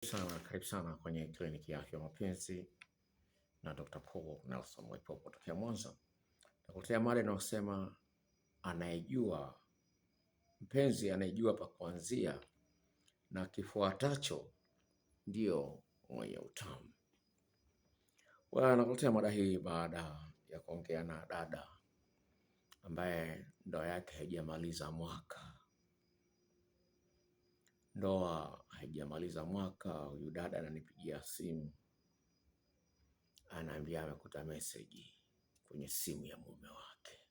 Karibu sana kwenye kliniki ya afya ya mapenzi na Dr. Paul Nelson Mwaipopo kutokea Mwanza. Nakuletea mada inayosema anayejua mpenzi anayejua pa kuanzia na kifuatacho ndio mwenye utamu. Nakuletea mada hii baada ya kuongea na dada ambaye ndoa yake haijamaliza mwaka. Ndoa haijamaliza mwaka, huyu dada ananipigia simu, anaambia amekuta meseji kwenye simu ya mume wake,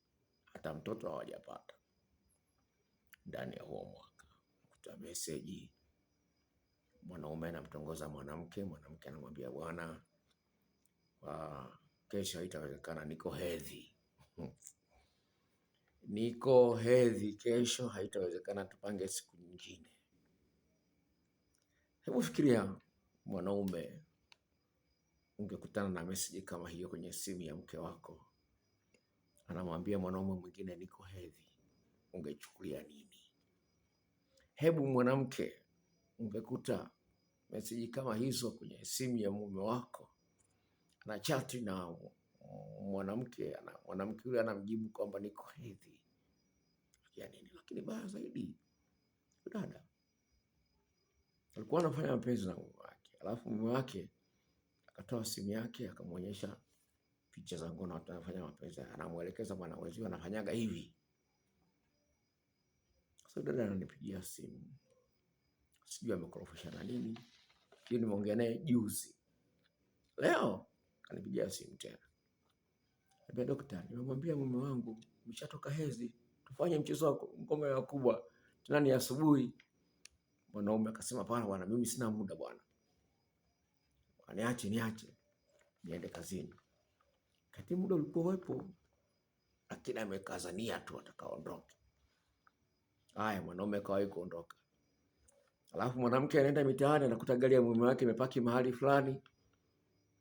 hata mtoto hawajapata ndani ya huo mwaka. Kuta meseji, mwanaume anamtongoza mwanamke, mwanamke anamwambia bwana, kesho haitawezekana, niko hedhi. Niko hedhi kesho, haitawezekana, tupange siku nyingine. Hebu fikiria mwanaume ungekutana na meseji kama hiyo kwenye simu ya mke wako, anamwambia mwanaume mwingine niko hedhi, ungechukulia nini? Hebu mwanamke ungekuta meseji kama hizo kwenye simu ya mume wako, na chati na mwanamke yule anamjibu kwamba niko hedhi, ya nini? Lakini baya zaidi, dada alikuwa anafanya mapenzi na mume wake, alafu mume wake akatoa simu yake akamwonyesha picha za ngono watu wanafanya mapenzi, anamuelekeza bwana wenzio anafanyaga hivi. Sasa dada ananipigia simu, sijui amekorofishana nini, lakini nimeongea naye juzi. Leo kanipigia simu tena, anambia daktari, nimemwambia mume wangu nimeshatoka hedhi, tufanye mchezo wa ngoma ya kubwa tena ni asubuhi. Mwanaume akasema bwana bwana, mimi sina muda bwana, niache niende kazini. Kati muda ulipowepo, lakini amekazania tu atakaondoka. Haya, mwanaume kawahi kuondoka. Alafu mwanamke anaenda mitaani, anakuta gari ya mume wake imepaki mahali fulani.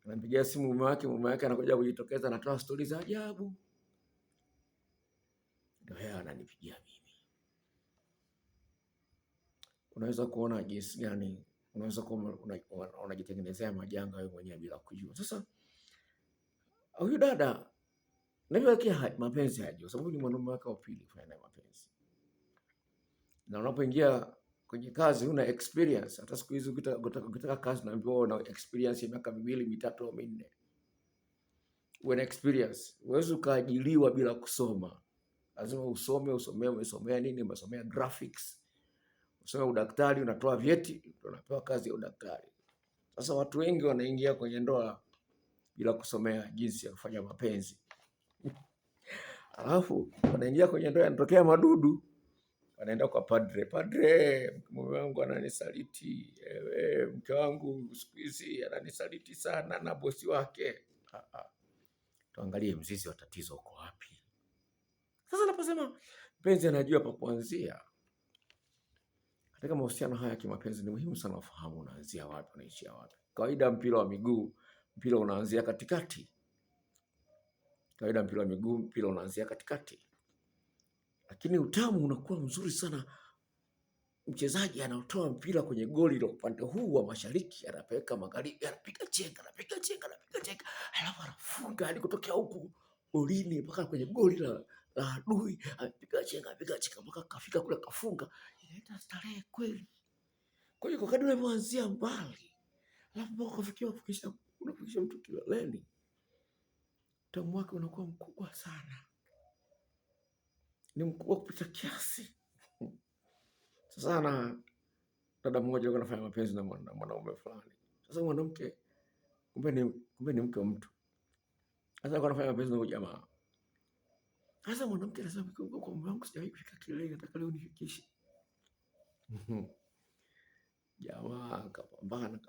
Anampigia simu mume wake anakuja kujitokeza, anatoa stori za ajabu. Ndio yeye ananipigia mimi. Unaweza kuona jinsi gani unaweza kuwa unajitengenezea majanga wewe mwenyewe bila kujua. Sasa huyu dada niliwekea mapenzi haji, kwa sababu ni mwanaume wake wa pili kufanya naye mapenzi. Na unapoingia kwenye kazi una experience. Hata siku hizi ukitaka kazi unaambiwa una experience ya miaka 2, 3 au 4. Uwe na experience. Huwezi ukaajiliwa bila kusoma. Lazima umesomea nini? Umesomea graphics. Umesomea udaktari, unatoa vyeti, unapewa kazi ya udaktari. Sasa watu wengi wanaingia kwenye ndoa bila kusomea jinsi ya kufanya mapenzi. Alafu wanaingia kwenye ndoa, yanatokea madudu. Wanaenda kwa padre, mume wangu ananisaliti, mke wangu siku hizi ananisaliti sana na bosi wake. Tuangalie mzizi wa tatizo uko wapi. Sasa naposema mpenzi anajua pa kuanzia, katika mahusiano haya ya kimapenzi ni muhimu sana ufahamu unaanzia wapi, unaishia wapi. Kawaida mpira wa miguu, mpira unaanzia katikati. Lakini utamu unakuwa mzuri sana mchezaji anatoa mpira kwenye goli la upande huu wa mashariki, anapeleka magharibi, anapiga chenga, alafu anafunga hadi kutokea huku golini mpaka kwenye goli la adui, anapiga chenga mpaka kafika kule kafunga. Inaita starehe kweli. Kwa hiyo kadri unavyoanzia mbali, alafu mpaka kufikisha mtu kileleni, utamu wake unakuwa mkubwa sana. Ni mkubwa kupita kiasi. Sasa na dada mmoja alikuwa anafanya mapenzi na mwanaume fulani. Sasa mwanamke kumbe ni mke wa mtu. Sasa alikuwa anafanya mapenzi na huyo jamaa. Sasa mwanamke anasema kwa mume wangu sijawahi kufika kilele, nataka leo nifikishe. Jamaa kapambana.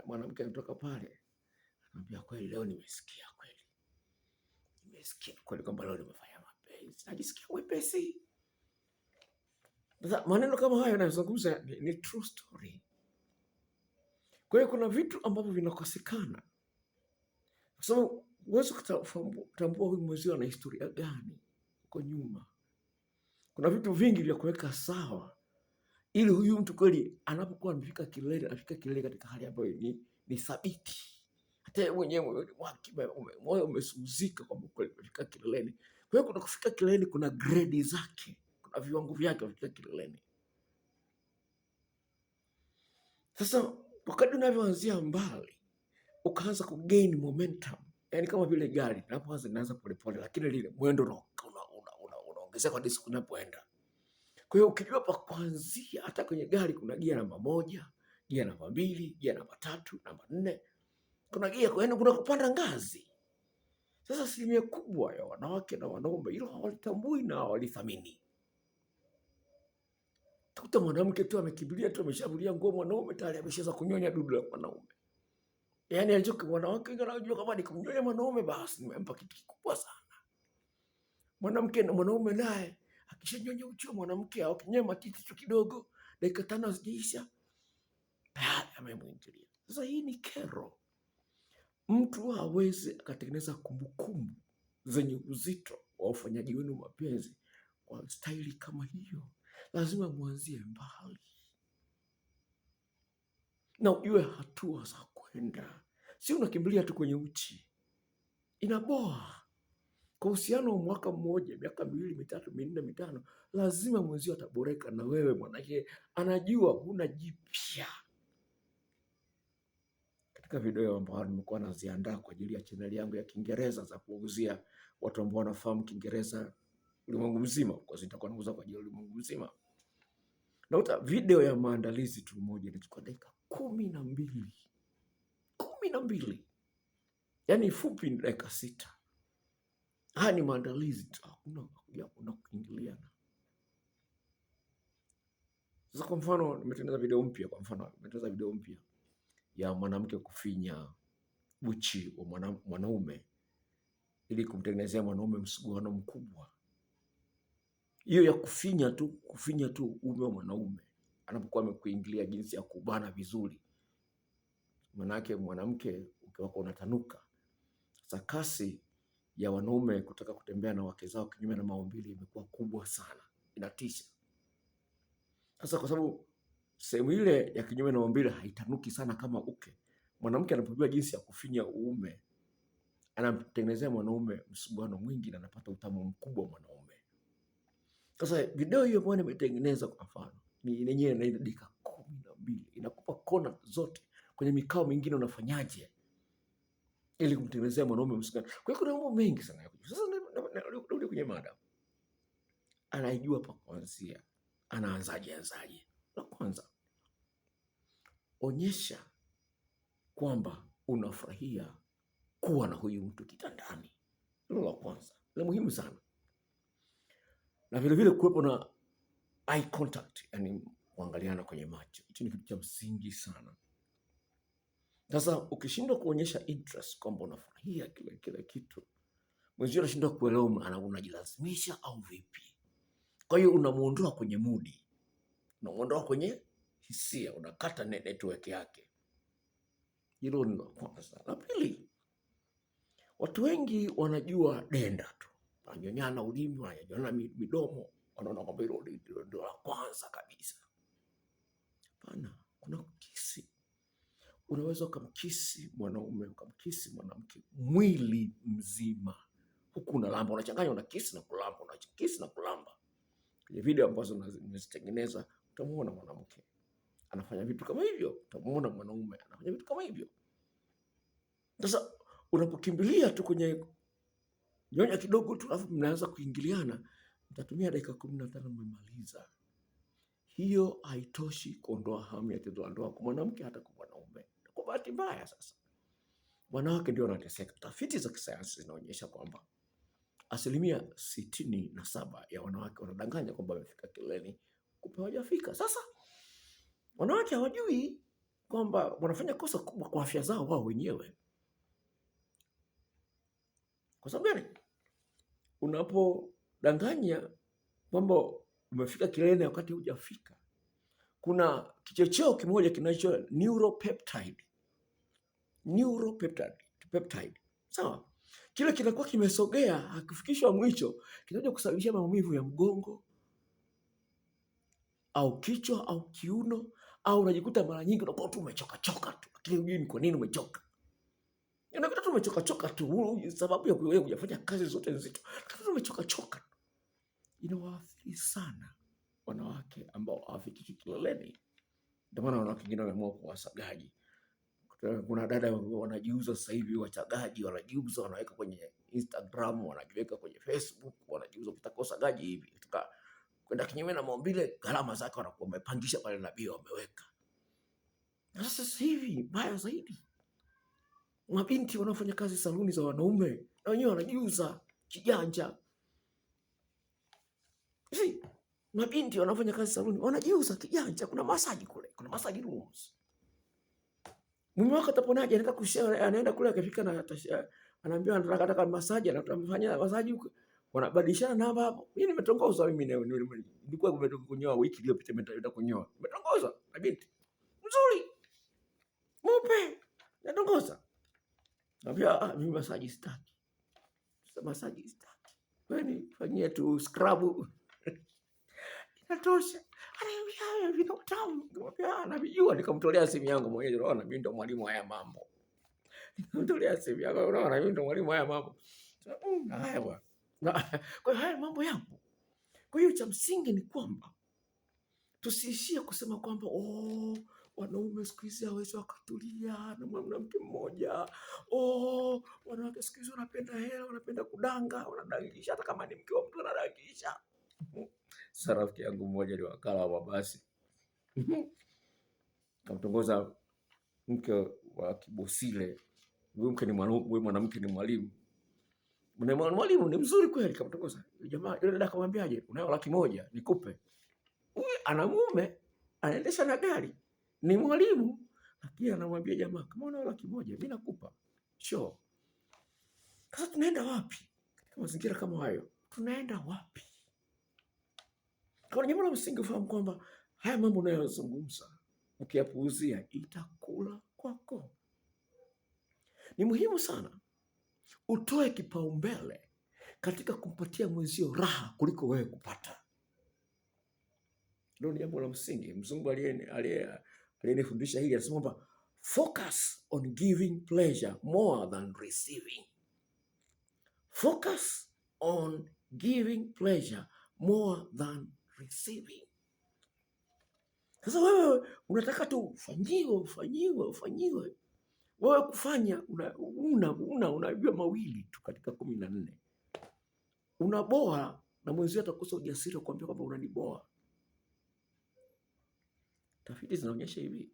Mwanamke anatoka pale, anambia kweli leo nimesikia kweli kwamba leo nimefanya mapenzi, najisikia wepesi. Sasa maneno kama hayo yanazungumza ni true story. Kwa hiyo kuna vitu ambavyo vinakosekana, kwa sababu huwezi kutambua huyu mwenzio ana historia gani huko nyuma. Kuna vitu vingi vya kuweka sawa ili huyu mtu kweli anapokuwa amefika kilele, afika kilele katika hali ambayo ni thabiti. Hata yeye mwenyewe moyoni mwake moyo umesuzika kwamba kweli amefika kileleni. Kwa hiyo kuna kufika kileleni, kuna grade zake, kuna viwango vyake kufika kileleni. Sasa wakati unavyoanzia mbali ukaanza kugain momentum, yani kama vile gari linapoanza linaanza polepole, lakini lile mwendo unaongezeka hadi siku unapoenda. Kwa hiyo ukijua pa kuanzia, hata kwenye gari kuna gia namba 1, gia namba 2, gia namba 3, namba 4, kuna gia, yaani kuna kupanda ngazi. Sasa asilimia kubwa ya wanawake na wanaume hilo hawalitambui na hawalithamini. Tukuta mwanamke tu amekimbilia tu ameshavulia nguo mwanaume tayari ameshaanza kunyonya dudu la mwanaume. Yaani alichoka wanawake wanajua kama ni kumnyonya mwanaume basi nimempa kitu kikubwa sana. Mwanamke na mwanaume naye akishanyonya ucho mwanamke au kinyonya matiti tu kidogo, dakika 5 zijaisha tayari amemwingilia. Sasa hii ni kero. Mtu hawezi akatengeneza kumbukumbu zenye uzito wa ufanyaji wenu mapenzi kwa staili kama hiyo. Lazima mwanzie mbali na ujue hatua za kwenda, si unakimbilia tu kwenye uchi. Inaboa. Kwa uhusiano wa mwaka mmoja, miaka 2, 3, 4, 5, lazima mwenzio ataboreka na wewe, mwanake anajua huna jipya. Katika video ambayo nimekuwa naziandaa kwa ajili ya channel yangu ya Kiingereza za kuuzia watu ambao wanafahamu Kiingereza ulimwengu mzima, kwa sababu nitakuwa nauza kwa ajili ya ulimwengu mzima. Nauta video ya maandalizi tu moja inachukua dakika 12. 12. Yaani fupi ni dakika 6. Haya ni maandalizi tu, hakuna kuingiliana. Sasa kwa mfano nimetengeneza video mpya ya mwanamke kufinya uchi wa mwanaume ili kumtengenezea mwanaume msuguano mkubwa. Hiyo ya kufinya tu uume wa mwanaume anapokuwa amekuingilia, jinsi ya kubana vizuri. Manake mwanamke ukiwa unatanuka. Sasa kasi ya wanaume kutaka kutembea na wake zao kinyume na maumbile imekuwa kubwa sana, inatisha. Sasa kwa sababu sehemu ile ya kinyume na maumbile haitanuki sana kama uke, mwanamke anapojua jinsi ya kufinya uume anamtengenezea mwanaume msuguano mwingi na anapata utamu mkubwa mwanaume. Sasa video hiyo ambayo nimetengeneza kwa mfano ni yenyewe ina dakika 12, inakupa kona zote kwenye mikao mingine unafanyaje ili kumtengenezea mwanaume msuguano. Kwa hiyo kuna mambo mengi sana. Sasa ndio kwenye mada. Anaijua pa kuanzia. Anaanzaje? La kwanza, onyesha kwamba unafurahia kuwa na huyu mtu kitandani. Hilo la kwanza, la muhimu sana. Na vile vile kuwepo na eye contact, yani kuangaliana kwenye macho. Hicho ni kitu cha msingi sana. Sasa ukishindwa kuonyesha interest kwamba unafurahia kile kitu, mwenzio anashindwa kuelewa unajilazimisha au vipi. Kwa hiyo unamuondoa kwenye mudi, unamuondoa kwenye hisia, unakata network yake. Hilo ni la kwanza. La pili, watu wengi wanajua denda tu, wananyonyana ulimi, wananyonyana midomo, wanaona kwamba hilo ndio la kwanza kabisa. Hapana, kuna kukisi. Unaweza ukamkisi mwanaume, ukamkisi mwanamke mwili mzima, huku unalamba, unachanganya, unakisi na kulamba, unakisi na kulamba. Kwenye video ambazo nimezitengeneza utamuona mwanamke anafanya vitu kama hivyo, utamuona mwanaume anafanya vitu kama hivyo. Sasa unapokimbilia tu kwenye nyonya kidogo tu alafu mnaanza kuingiliana, mtatumia dakika 15 mmemaliza. Hiyo haitoshi kuondoa hamu ya tendo la ndoa kwa mwanamke hata kwa mwanaume. Kwa bahati mbaya sasa, wanawake ndio wanateseka. Tafiti za kisayansi zinaonyesha kwamba 67% ya wanawake wanadanganya kwamba wamefika kileleni kumbe hawajafika. Sasa wanawake hawajui kwamba wanafanya kosa kubwa kwa afya zao wao wenyewe. Kwa sababu gani? Unapodanganya kwamba umefika kileleni wakati hujafika, kuna kichocheo kimoja kinaitwa neuropeptide. Sawa? Kile kinakuwa kimesogea, hakifikishwa mwisho, kinakuja kusababisha maumivu ya mgongo, au kichwa au kiuno, au unajikuta mara nyingi unakuwa tu umechoka choka tu, lakini hujui ni kwa nini umechoka. Unakuta tu umechoka choka tu, sababu ya wewe hujafanya kazi zote nzito, lakini umechoka choka. Inawaathiri sana wanawake ambao hawafiki kileleni. Ndio maana wanawake wengine wameamua kuwa wasagaji. Kuna dada wanajiuza sasa hivi, wachagaji wanajiuza, wanaweka kwenye Instagram, wanajiweka kwenye Facebook, wanajiuza kutaka usagaji hivi. Kwenda kinyume na maumbile, gharama zake wanakuwa wamepangisha pale na bio wameweka. Na sasa hivi mbaya zaidi, mabinti wanaofanya kazi saluni za wanaume na wenyewe wanajiuza kijanja. Mabinti wanaofanya kazi saluni wanajiuza kijanja. Kuna masaji kule, kuna masaji rooms. Mume wako ataponaje? Anataka kushare, anaenda kule akifika na anaambiwa anataka masaji, anamfanyia masaji huko. Wanabadilishana namba hapo. Mimi nimetongoza, mimi nilikuwa kunyoa wiki iliyopita, nimeenda kunyoa. Nimetongoza na binti mzuri. Mupe. Nimetongoza. Naambia mimi masaji sitaki. Sasa masaji sitaki. Wewe nifanyie tu scrub. Inatosha. Anaambia vina utamu. Nikamwambia navijua, nikamtolea simu yangu mwenyewe. Unaona mimi ndo mwalimu haya mambo. Nikamtolea simu yangu, unaona mimi ndo mwalimu haya mambo. Haya bwana. Kwa hiyo haya mambo yapo. Kwa hiyo cha msingi ni kwamba tusiishie kusema kwamba wanaume siku hizi hawezi wakatulia na mwanamke mmoja. Wanawake siku hizi wanapenda hela, wanapenda kudanga, wanadangisha hata kama ni mke wa mtu anadangisha. Sasa rafiki yangu mmoja ni wakala wa mabasi. Kamtongoza mke wa Kibosile. Huyu mwanamke ni mwalimu. Mwalimu ni mzuri kweli, kamtongoza. Jamaa yule dada akamwambiaje, unayo 100,000 nikupe. Huyu ana mume, anaendesha na gari, ni mwalimu, lakini anamwambia jamaa, kama unayo 100,000 mimi nakupa. Sure. Sasa tunaenda wapi katika mazingira kama hayo? Tunaenda wapi? Kwa jambo la msingi ufahamu kwamba haya mambo unayozungumza ukiyapuuzia itakula kwako. Ni muhimu sana utoe kipaumbele katika kumpatia mwenzio raha kuliko wewe kupata. Ndio jambo la msingi. Mzungu aliyenifundisha hili anasema kwamba focus on giving pleasure more than receiving. Focus on giving pleasure more than receiving. Sasa wewe unataka tu ufanyiwe. Wewe kufanya unajua mawili tu katika 14. Unaboa na mwenzio atakosa ujasiri kuambia kwamba unaniboa. Tafiti zinaonyesha hivi,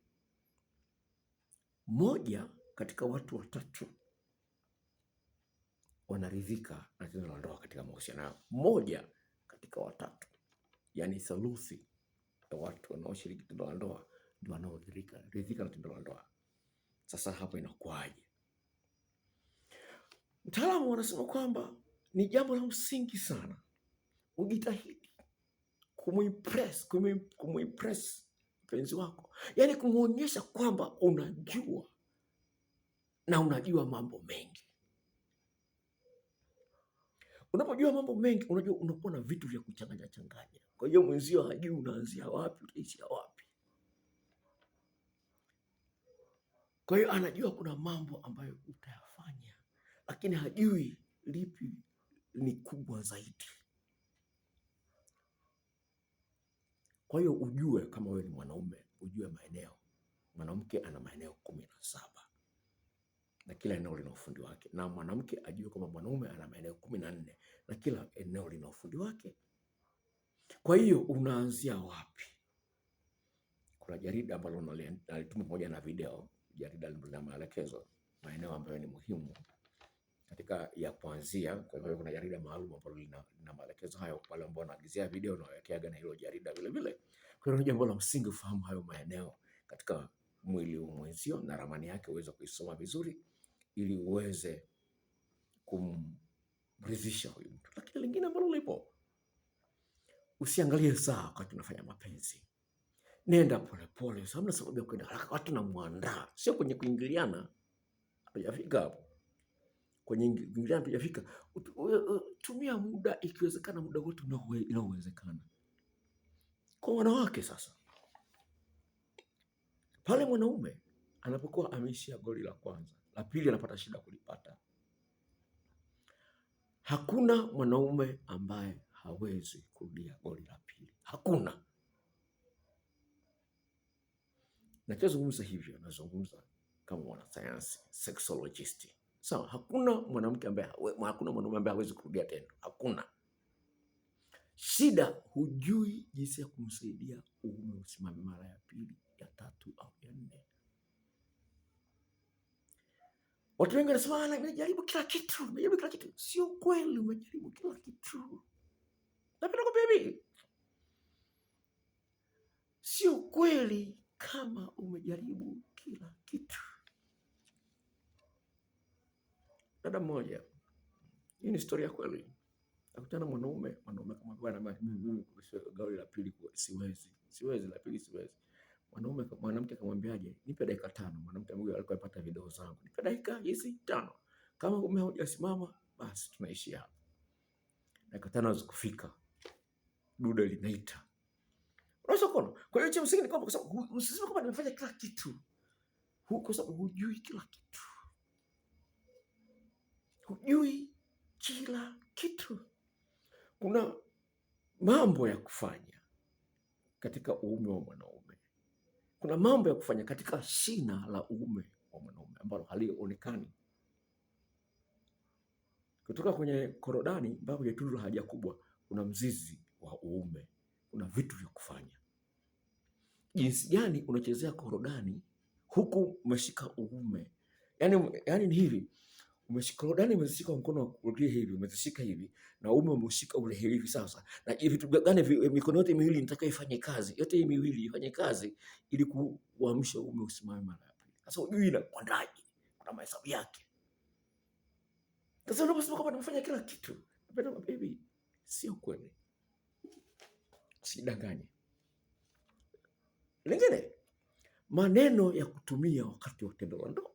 1 katika watu 3 wanaridhika na tendo la ndoa katika mahusiano yao. 1 katika 3, yani thuluthi ya watu wanaoshiriki tendo la ndoa ndio wanaoridhika na tendo la ndoa. Sasa hapo inakuwaje? Mtaalamu wanasema kwamba ni jambo la msingi sana ujitahidi kumimpress mpenzi wako, yaani kumuonyesha kwamba unajua mambo mengi. Unapojua mambo mengi, unajua unakuwa na vitu vya kuchanganya. Kwa hiyo mwenzio hajui unaanzia wapi utaishia wapi. Kwa hiyo anajua kuna mambo ambayo utayafanya, lakini hajui lipi ni kubwa zaidi. Kwa hiyo ujue kama wewe ni mwanaume, ujue maeneo. Mwanamke ana maeneo 17 na kila eneo lina ufundi wake, na mwanamke ajue kama mwanaume ana maeneo 14 na kila eneo lina ufundi wake. Kwa hiyo unaanzia wapi? Kuna jarida ambalo nalituma pamoja na video. Jarida lina maelekezo maeneo ambayo ni muhimu katika ya kuanzia. Kwa hivyo kuna jarida maalum ambalo lina maelekezo hayo, wale ambao wanaagizia video na wawekeaga na hilo jarida vile vile. Kwa hiyo ni jambo la msingi ufahamu hayo maeneo katika mwili wa mwenzio na ramani yake uweze kuisoma vizuri ili uweze kumridhisha huyu mtu. Lakini lingine ambalo lipo, usiangalie saa wakati unafanya mapenzi. Nenda polepole, hamna sababu ya kwenda haraka. Watu na muandaa, sio kwenye kuingiliana. Hujafika hapo. Kwenye kuingiliana hujafika. Tumia muda, ikiwezekana muda wote unaowezekana. Kwa wanawake sasa, pale mwanaume anapokuwa ameishia goli la kwanza, la pili anapata shida kulipata. Hakuna mwanaume ambaye hawezi kurudia goli la pili, hakuna. Nachozungumza hivyo, nazungumza kama mwanasayansi, sexologist. Sawa, hakuna mwanamke ambaye, hakuna mwanaume ambaye hawezi kurudia tendo, hakuna. Shida, hujui jinsi ya kumsaidia uume usimame mara ya pili, ya tatu au ya nne. Watu wengi wanasema nimejaribu kila kitu, nimejaribu kila kitu. Sio kweli umejaribu kila kitu. Napenda kwa baby. Sio kweli kama umejaribu kila kitu. Dada mmoja, hii ni historia kweli. Akutana mwanaume kama bwana, mimi gauli la pili siwezi, la pili siwezi. Mwanamke akamwambiaje, nipe dakika 5. Mwanamke huyo alikuwa anapata video zangu. Nipe dakika hizi 5. Kama hujasimama basi tunaishia hapa. Dakika 5 zikufika, duda linaita. Unaweza kuona. Kwa hiyo cha msingi ni kwamba usiseme kwamba nimefanya kila kitu. Kwa sababu hujui kila kitu. Hujui kila kitu. Kuna mambo ya kufanya katika uume wa mwanaume. Kuna mambo ya kufanya katika shina la uume wa mwanaume ambalo halionekani. Kutoka kwenye korodani mpaka kwenye tundu la haja kubwa kuna mzizi wa uume. Kuna vitu vya kufanya. Jinsi gani unachezea korodani huku umeshika uume. Yaani ni hivi. Umeshika korodani, umeshika mkono wa kulia hivi, umeshika hivi na uume umeshika ule hivi sasa. Na vitu gani, mikono yote miwili inataka ifanye kazi. Yote hii miwili ifanye kazi ili kuamsha uume usimame mara ya pili. Sasa hujui inakwendaje. Kuna mahesabu yake. Sasa unaposema kwamba nimefanya kila kitu, napenda baby, sio kweli. Usidanganye. Lingine, maneno ya kutumia wakati wa tendo la ndoa.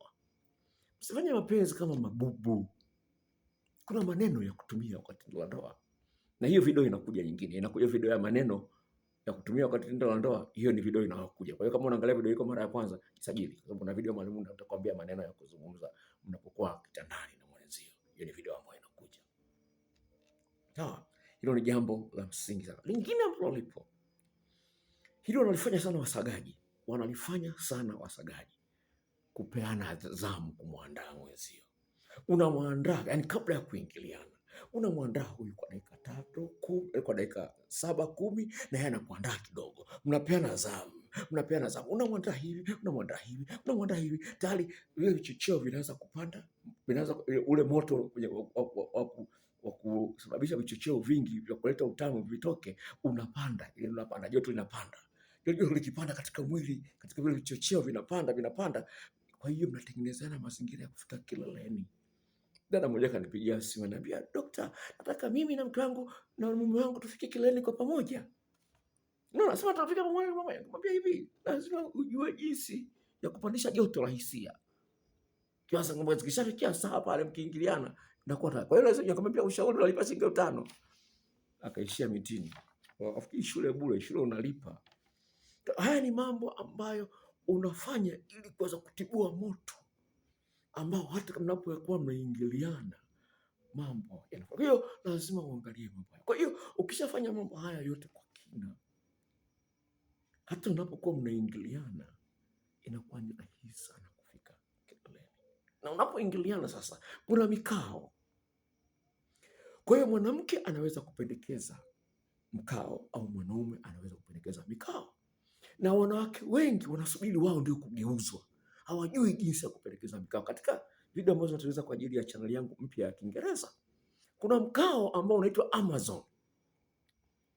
Usifanye mapenzi kama mabubu. Kuna maneno ya kutumia wakati wa tendo la ndoa. Na hiyo video inakuja nyingine. Inakuja video ya maneno ya kutumia wakati wa tendo la ndoa. Hiyo ni video inayokuja. Kwa hiyo kama unaangalia video iko mara ya kwanza, jisajili. Kwa sababu kuna video maalum nitakwambia maneno ya kuzungumza mnapokuwa kitandani na mwenzio. Hiyo ni video ambayo inakuja. Sawa? Hilo ni jambo la msingi sana. Lingine ambalo lipo. Hilo wanalifanya sana wasagaji. Wanalifanya sana wasagaji. Kupeana zamu, kumwandaa mwenzio. Unamwandaa, yani kabla ya kuingiliana. Unamwandaa huyu kwa dakika 3, kwa dakika 7, 10 na yeye anakuandaa kidogo. Mnapeana zamu. Unamwandaa hivi, unamwandaa hivi. Tayari vile vichocheo vinaanza kupanda, ule moto wa kusababisha vichocheo vingi vya kuleta utamu vitoke, unapanda, joto linapanda. Joto likipanda katika mwili, katika vile vichocheo vinapanda. Kwa hiyo mnatengenezana mazingira ya kufika kileleni. Dada mmoja kanipigia simu ananiambia, "Dokta, nataka mimi na mke wangu na mume wangu tufike kileleni kwa pamoja." Nasema tutafika pamoja. Nikamwambia hivi, lazima ujue jinsi ya kupandisha joto la hisia. Kiasi kwamba zikishafikia saa pale mkiingiliana inakuwa tayari. Kwa hiyo lazima nikamwambia ushauri unalipa shilingi 5,000. Akaishia mitini. Afikiri shule bure, shule unalipa. Haya ni mambo ambayo unafanya ili kuweza kutibua moto ambao hata mnapokuwa mnaingiliana mambo yanafanya. Kwa hiyo lazima uangalie mambo haya. Kwa hiyo ukishafanya mambo haya yote kwa kina, hata unapokuwa mnaingiliana inakuwa ni rahisi sana kufika kileleni. Na unapoingiliana sasa kuna mikao. Kwa hiyo mwanamke anaweza kupendekeza mkao au mwanaume anaweza kupendekeza mikao. Na wanawake wengi wanasubiri wao ndio kugeuzwa. Hawajui jinsi ya kupendekeza mkao. Katika video ambazo nataweza kwa ajili ya channel yangu mpya ya Kiingereza, kuna mkao ambao unaitwa Amazon.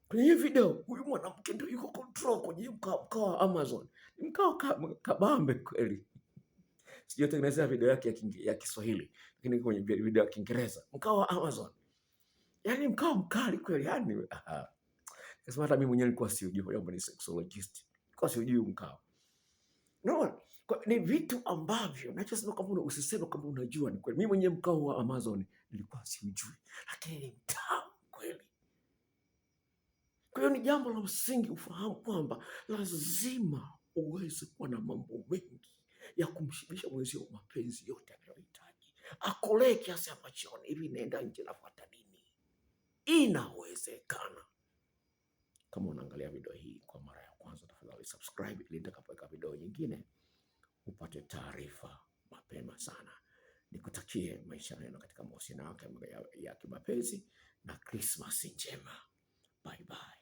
Kwenye hii video, huyu mwanamke ndio yuko control kwenye mkao wa Amazon. Ni mkao kabambe kweli. Sijatengenezea video yake ya Kiswahili, lakini kwenye video ya Kiingereza. Mkao wa Amazon. Yaani mkao mkali kweli, yani. Sasa hata mimi mwenyewe nilikuwa sijui, kwa sababu ni sexologist. Kwa sijui mkao. No, ni vitu ambavyo nachosema kama usiseme kama unajua ni kweli. Mimi mwenyewe mkao wa Amazon nilikuwa sijui, lakini ni mtamu kweli. Kwa hiyo ni jambo la msingi ufahamu kwamba lazima uweze kuwa na mambo mengi ya kumshibisha mwenzio mapenzi yote anayohitaji. Akolee kiasi ambacho hivi naenda nje nafuata dini. Inawezekana. Kama unaangalia video hii kwa mara ya kwanza, tafadhali subscribe ili nitakapoweka video nyingine upate taarifa mapema sana. Nikutakie maisha mema katika mahusiano yako ya kimapenzi na Christmas njema. Bye bye.